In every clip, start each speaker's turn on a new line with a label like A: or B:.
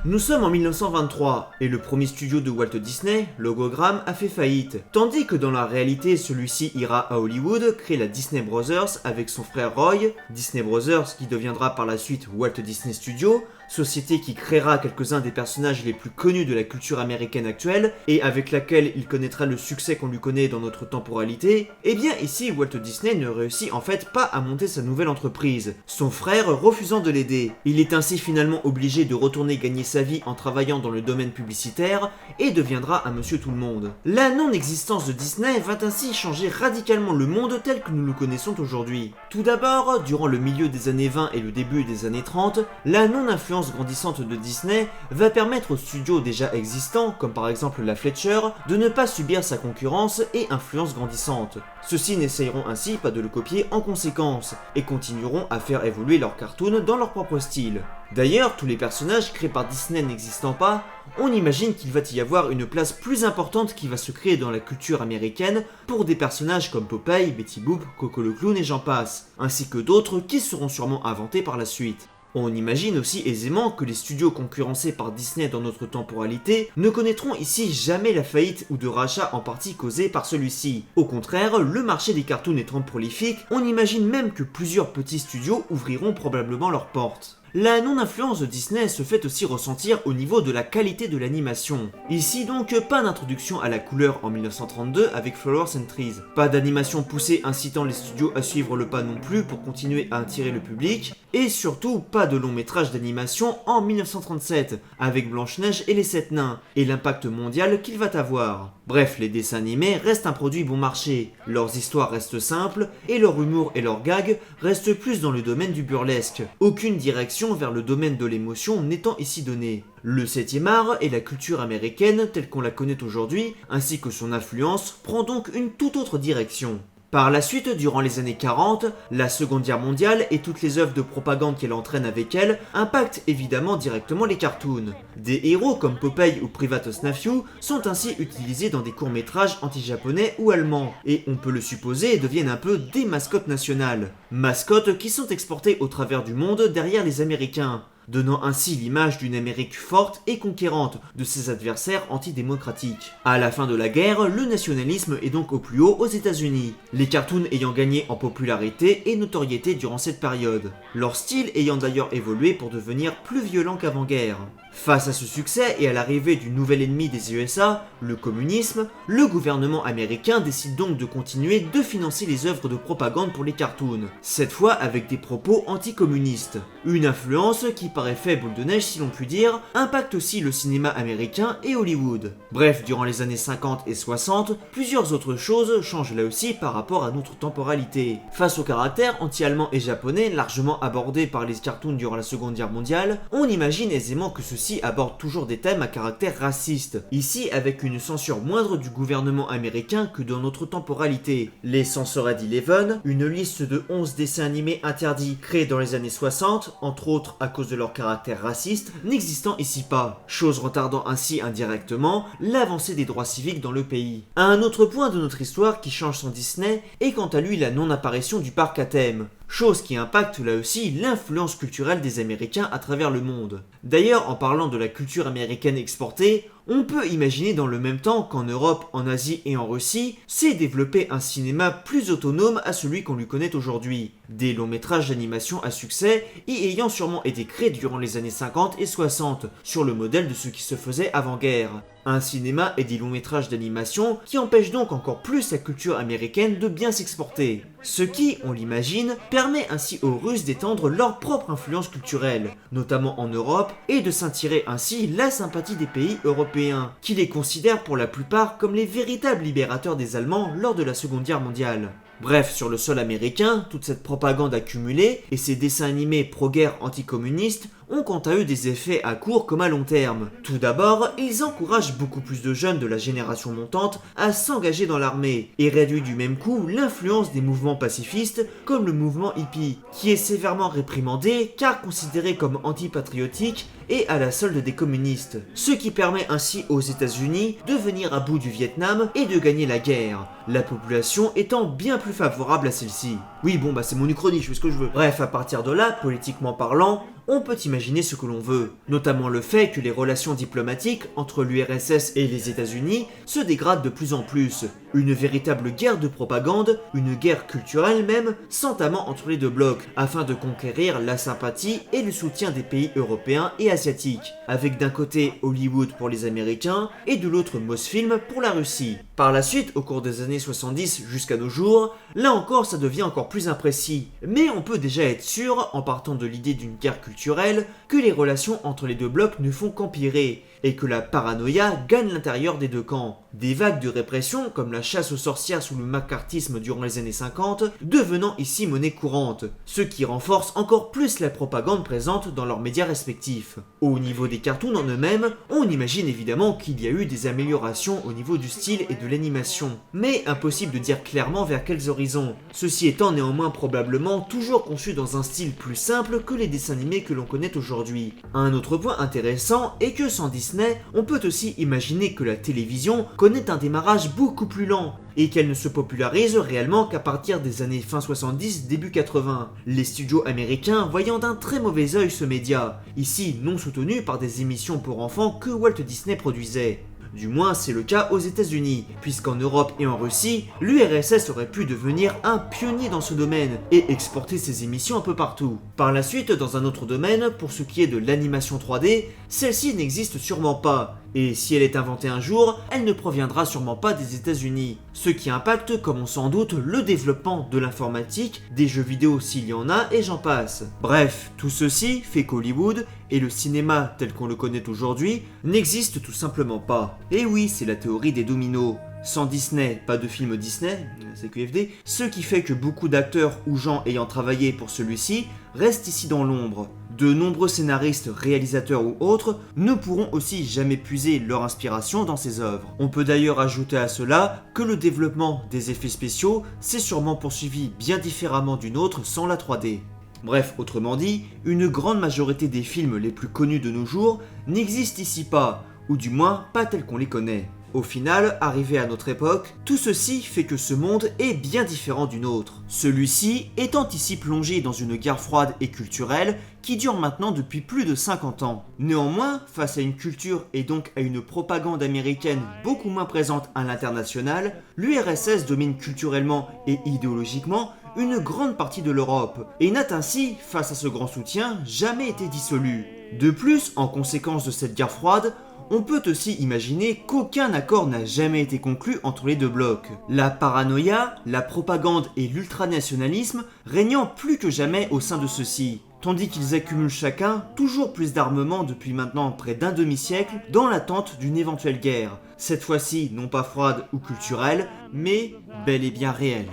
A: Nous sommes en 1923 et le premier studio de Walt Disney, Logogram, a fait faillite, tandis que dans la réalité celui-ci ira à Hollywood créer la Disney Brothers avec son frère Roy, Disney Brothers qui deviendra par la suite Walt Disney Studios, société qui créera quelques-uns des personnages les plus connus de la culture américaine actuelle et avec laquelle il connaîtra le succès qu'on lui connaît dans notre temporalité. Et bien ici Walt Disney ne réussit en fait pas à monter sa nouvelle entreprise, son frère refusant de l'aider. Il est ainsi finalement obligé de retourner gagner sa vie en travaillant dans le domaine publicitaire et deviendra un monsieur tout le monde. La non-existence de Disney va ainsi changer radicalement le monde tel que nous le connaissons aujourd'hui. Tout d'abord, durant le milieu des années 20 et le début des années 30, la non-influence grandissante de Disney va permettre aux studios déjà existants, comme par exemple la Fletcher, de ne pas subir sa concurrence et influence grandissante. Ceux-ci n'essayeront ainsi pas de le copier en conséquence, et continueront à faire évoluer leurs cartoons dans leur propre style. D'ailleurs, tous les personnages créés par Disney n'existant pas, on imagine qu'il va y avoir une place plus importante qui va se créer dans la culture américaine pour des personnages comme Popeye, Betty Boop, Coco le Clown et j'en passe, ainsi que d'autres qui seront sûrement inventés par la suite. On imagine aussi aisément que les studios concurrencés par Disney dans notre temporalité ne connaîtront ici jamais la faillite ou de rachat en partie causé par celui-ci. Au contraire, le marché des cartoons étant prolifique, on imagine même que plusieurs petits studios ouvriront probablement leurs portes. La non-influence de Disney se fait aussi ressentir au niveau de la qualité de l'animation. Ici donc, pas d'introduction à la couleur en 1932 avec Flowers and Trees. Pas d'animation poussée incitant les studios à suivre le pas non plus pour continuer à attirer le public. Et surtout, pas de long métrage d'animation en 1937 avec Blanche-Neige et les 7 nains, et l'impact mondial qu'il va avoir. Bref, les dessins animés restent un produit bon marché, leurs histoires restent simples, et leur humour et leurs gags restent plus dans le domaine du burlesque. Aucune direction vers le domaine de l'émotion n'étant ici donnée. Le 7e art et la culture américaine telle qu'on la connaît aujourd'hui, ainsi que son influence, prend donc une toute autre direction. Par la suite, durant les années 40, la Seconde Guerre mondiale et toutes les œuvres de propagande qu'elle entraîne avec elle impactent évidemment directement les cartoons. Des héros comme Popeye ou Private Snafu sont ainsi utilisés dans des courts-métrages anti-japonais ou allemands, et on peut le supposer deviennent un peu des mascottes nationales. Mascottes qui sont exportées au travers du monde derrière les Américains, donnant ainsi l'image d'une Amérique forte et conquérante de ses adversaires antidémocratiques. À la fin de la guerre, le nationalisme est donc au plus haut aux États-Unis, les cartoons ayant gagné en popularité et notoriété durant cette période, leur style ayant d'ailleurs évolué pour devenir plus violent qu'avant-guerre. Face à ce succès et à l'arrivée du nouvel ennemi des USA, le communisme, le gouvernement américain décide donc de continuer de financer les œuvres de propagande pour les cartoons, cette fois avec des propos anticommunistes. Une influence qui par effet boule de neige si l'on peut dire, impacte aussi le cinéma américain et Hollywood. Bref, durant les années 50 et 60, plusieurs autres choses changent là aussi par rapport à notre temporalité. Face au caractère anti-allemand et japonais largement abordé par les cartoons durant la Seconde Guerre mondiale, on imagine aisément que ceux-ci abordent toujours des thèmes à caractère raciste, ici avec une censure moindre du gouvernement américain que dans notre temporalité. Les Censored 11, une liste de 11 dessins animés interdits créés dans les années 60, entre autres à cause de leur caractère raciste, n'existant ici pas, chose retardant ainsi indirectement l'avancée des droits civiques dans le pays. Un autre point de notre histoire qui change son Disney est quant à lui la non-apparition du parc à thème, chose qui impacte là aussi l'influence culturelle des Américains à travers le monde. D'ailleurs, en parlant de la culture américaine exportée, on peut imaginer dans le même temps qu'en Europe, en Asie et en Russie, s'est développé un cinéma plus autonome à celui qu'on lui connaît aujourd'hui. Des longs métrages d'animation à succès y ayant sûrement été créés durant les années 50 et 60, sur le modèle de ce qui se faisait avant-guerre. Un cinéma et des longs métrages d'animation qui empêchent donc encore plus la culture américaine de bien s'exporter. Ce qui, on l'imagine, permet ainsi aux Russes d'étendre leur propre influence culturelle, notamment en Europe, et de s'attirer ainsi la sympathie des pays européens, qui les considèrent pour la plupart comme les véritables libérateurs des Allemands lors de la Seconde Guerre mondiale. Bref, sur le sol américain, toute cette propagande accumulée et ces dessins animés pro-guerre anticommunistes ont quant à eux des effets à court comme à long terme. Tout d'abord, ils encouragent beaucoup plus de jeunes de la génération montante à s'engager dans l'armée et réduisent du même coup l'influence des mouvements pacifistes comme le mouvement hippie, qui est sévèrement réprimandé car considéré comme antipatriotique et à la solde des communistes. Ce qui permet ainsi aux États-Unis de venir à bout du Vietnam et de gagner la guerre, la population étant bien plus favorable à celle-ci. Oui bon bah c'est mon uchronie, je fais ce que je veux. Bref, à partir de là, politiquement parlant, on peut imaginer ce que l'on veut, notamment le fait que les relations diplomatiques entre l'URSS et les États-Unis se dégradent de plus en plus. Une véritable guerre de propagande, une guerre culturelle même, s'entamant entre les deux blocs, afin de conquérir la sympathie et le soutien des pays européens et asiatiques, avec d'un côté Hollywood pour les Américains et de l'autre Mosfilm pour la Russie. Par la suite, au cours des années 70 jusqu'à nos jours, là encore ça devient encore plus imprécis, mais on peut déjà être sûr, en partant de l'idée d'une guerre culturelle, que les relations entre les deux blocs ne font qu'empirer, et que la paranoïa gagne l'intérieur des deux camps. Des vagues de répression, comme la chasse aux sorcières sous le macartisme durant les années 50, devenant ici monnaie courante, ce qui renforce encore plus la propagande présente dans leurs médias respectifs. Au niveau des cartoons en eux-mêmes, on imagine évidemment qu'il y a eu des améliorations au niveau du style et de l'animation, mais impossible de dire clairement vers quels horizons, ceci étant néanmoins probablement toujours conçu dans un style plus simple que les dessins animés que l'on connaît aujourd'hui. Un autre point intéressant est que sans Disney, on peut aussi imaginer que la télévision connaît un démarrage beaucoup plus lent, et qu'elle ne se popularise réellement qu'à partir des années fin 70, début 80, les studios américains voyant d'un très mauvais œil ce média, ici non soutenu par des émissions pour enfants que Walt Disney produisait. Du moins c'est le cas aux États-Unis, puisqu'en Europe et en Russie, l'URSS aurait pu devenir un pionnier dans ce domaine et exporter ses émissions un peu partout. Par la suite, dans un autre domaine, pour ce qui est de l'animation 3D, celle-ci n'existe sûrement pas, et si elle est inventée un jour, elle ne proviendra sûrement pas des États-Unis, ce qui impacte, comme on s'en doute, le développement de l'informatique, des jeux vidéo s'il y en a, et j'en passe. Bref, tout ceci fait qu'Hollywood, et le cinéma tel qu'on le connaît aujourd'hui, n'existe tout simplement pas. Et oui, c'est la théorie des dominos. Sans Disney, pas de film Disney, c'est QFD, ce qui fait que beaucoup d'acteurs ou gens ayant travaillé pour celui-ci restent ici dans l'ombre. De nombreux scénaristes, réalisateurs ou autres ne pourront aussi jamais puiser leur inspiration dans ces œuvres. On peut d'ailleurs ajouter à cela que le développement des effets spéciaux s'est sûrement poursuivi bien différemment d'une autre sans la 3D. Bref, autrement dit, une grande majorité des films les plus connus de nos jours n'existent ici pas, ou du moins pas tels qu'on les connaît. Au final, arrivé à notre époque, tout ceci fait que ce monde est bien différent du nôtre. Celui-ci étant ici plongé dans une guerre froide et culturelle qui dure maintenant depuis plus de 50 ans. Néanmoins, face à une culture et donc à une propagande américaine beaucoup moins présente à l'international, l'URSS domine culturellement et idéologiquement une grande partie de l'Europe, et n'a ainsi, face à ce grand soutien, jamais été dissolu. De plus, en conséquence de cette guerre froide, on peut aussi imaginer qu'aucun accord n'a jamais été conclu entre les deux blocs. La paranoïa, la propagande et l'ultranationalisme régnant plus que jamais au sein de ceux-ci, tandis qu'ils accumulent chacun toujours plus d'armement depuis maintenant près d'un demi-siècle dans l'attente d'une éventuelle guerre, cette fois-ci non pas froide ou culturelle, mais bel et bien réelle.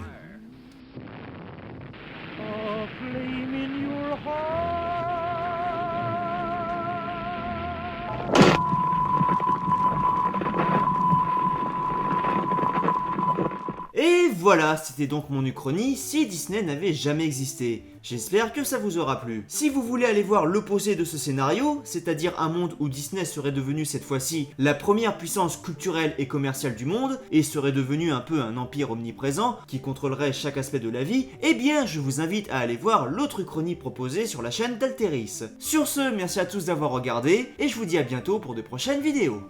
A: Et voilà, c'était donc mon uchronie si Disney n'avait jamais existé. J'espère que ça vous aura plu. Si vous voulez aller voir l'opposé de ce scénario, c'est-à-dire un monde où Disney serait devenu cette fois-ci la première puissance culturelle et commerciale du monde, et serait devenu un peu un empire omniprésent qui contrôlerait chaque aspect de la vie, eh bien je vous invite à aller voir l'autre uchronie proposée sur la chaîne d'Alteris. Sur ce, merci à tous d'avoir regardé, et je vous dis à bientôt pour de prochaines vidéos.